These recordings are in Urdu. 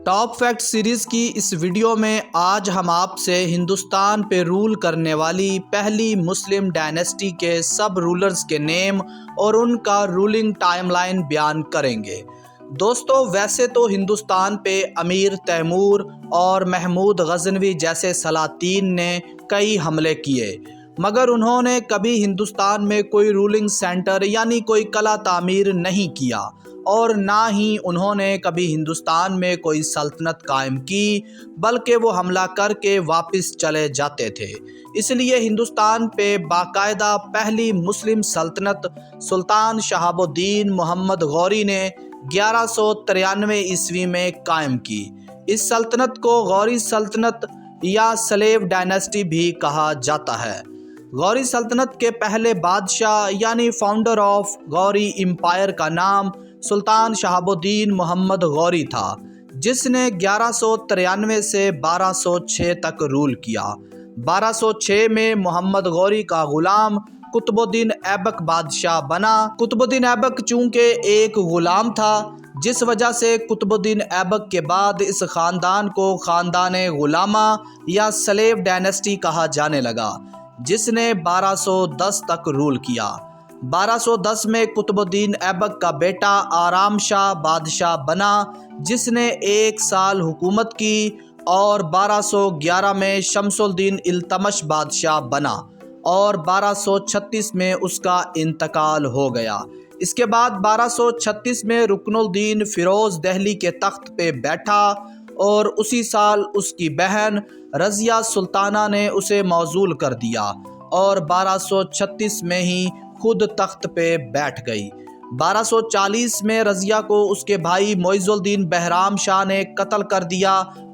ٹاپ فیکٹ سیریز کی اس ویڈیو میں آج ہم آپ سے ہندوستان پہ رول کرنے والی پہلی مسلم ڈائنیسٹی کے سب رولرز کے نیم اور ان کا رولنگ ٹائم لائن بیان کریں گے۔ دوستو، ویسے تو ہندوستان پہ امیر تیمور اور محمود غزنوی جیسے سلاطین نے کئی حملے کیے، مگر انہوں نے کبھی ہندوستان میں کوئی رولنگ سینٹر یعنی کوئی قلعہ تعمیر نہیں کیا، اور نہ ہی انہوں نے کبھی ہندوستان میں کوئی سلطنت قائم کی، بلکہ وہ حملہ کر کے واپس چلے جاتے تھے۔ اس لیے ہندوستان پہ باقاعدہ پہلی مسلم سلطنت سلطان شہاب الدین محمد غوری نے 1193 عیسوی میں قائم کی۔ اس سلطنت کو غوری سلطنت یا سلیو ڈائنیسٹی بھی کہا جاتا ہے۔ غوری سلطنت کے پہلے بادشاہ یعنی فاؤنڈر آف غوری امپائر کا نام سلطان شہاب الدین محمد غوری تھا، جس نے 1193 سے 1206 تک رول کیا۔ 1206 میں محمد غوری کا غلام قطب الدین ایبک بادشاہ بنا۔ قطب الدین ایبک چونکہ ایک غلام تھا، جس وجہ سے قطب الدین ایبک کے بعد اس خاندان کو خاندان غلامہ یا سلیو ڈائنیسٹی کہا جانے لگا، جس نے 1210 تک رول کیا۔ 1210 میں قطب الدین ایبک کا بیٹا آرام شاہ بادشاہ بنا، جس نے 1 سال حکومت کی، اور 1211 میں شمس الدین التمش بادشاہ بنا، اور 1236 میں اس کا انتقال ہو گیا۔ اس کے بعد 1236 میں رکن الدین فیروز دہلی کے تخت پہ بیٹھا، اور اسی سال اس کی بہن رضیہ سلطانہ نے اسے معزول کر دیا، اور 1236 میں ہی خود تخت پہ بیٹھ گئی۔ 1240 میں رضیہ کو اس کے بھائی معز الدین بہرام شاہ نے قتل کر دیا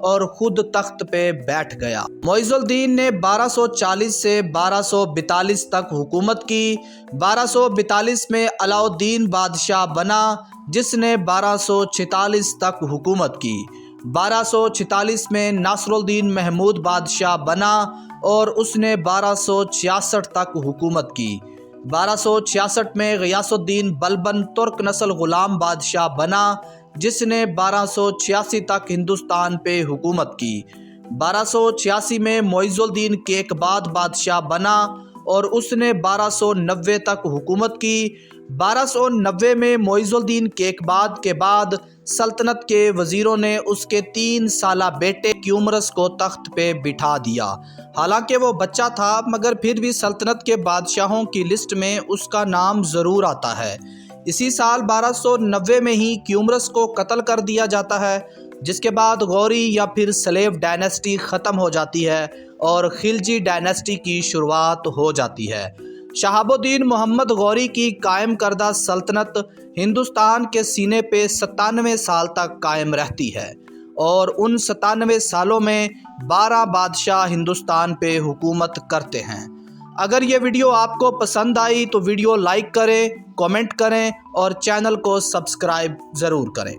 اور خود تخت پہ بیٹھ گیا۔ معز الدین نے 1240 سے 1242 تک حکومت کی۔ 1242 میں علاء الدین بادشاہ بنا، جس نے 1246 تک حکومت کی۔ 1246 میں ناصر الدین محمود بادشاہ بنا، اور اس نے 1266 تک حکومت کی۔ 1266 میں غیاث الدین بلبن ترک نسل غلام بادشاہ بنا، جس نے 1286 تک ہندوستان پہ حکومت کی۔ 1286 میں معز الدین کیقباد بادشاہ بنا، اور اس نے 1290 تک حکومت کی۔ 1290 میں معز الدین کیقباد کے بعد سلطنت کے وزیروں نے اس کے 3 سالہ بیٹے کیومرث کو تخت پہ بٹھا دیا۔ حالانکہ وہ بچہ تھا، مگر پھر بھی سلطنت کے بادشاہوں کی لسٹ میں اس کا نام ضرور آتا ہے۔ اسی سال 1290 میں ہی کیومرث کو قتل کر دیا جاتا ہے، جس کے بعد غوری یا پھر سلیو ڈائنیسٹی ختم ہو جاتی ہے اور خلجی ڈائنیسٹی کی شروعات ہو جاتی ہے۔ شہاب الدین محمد غوری کی قائم کردہ سلطنت ہندوستان کے سینے پہ 97 سال تک قائم رہتی ہے، اور ان 97 سالوں میں 12 بادشاہ ہندوستان پہ حکومت کرتے ہیں۔ اگر یہ ویڈیو آپ کو پسند آئی تو ویڈیو لائک کریں، کامنٹ کریں، اور چینل کو سبسکرائب ضرور کریں۔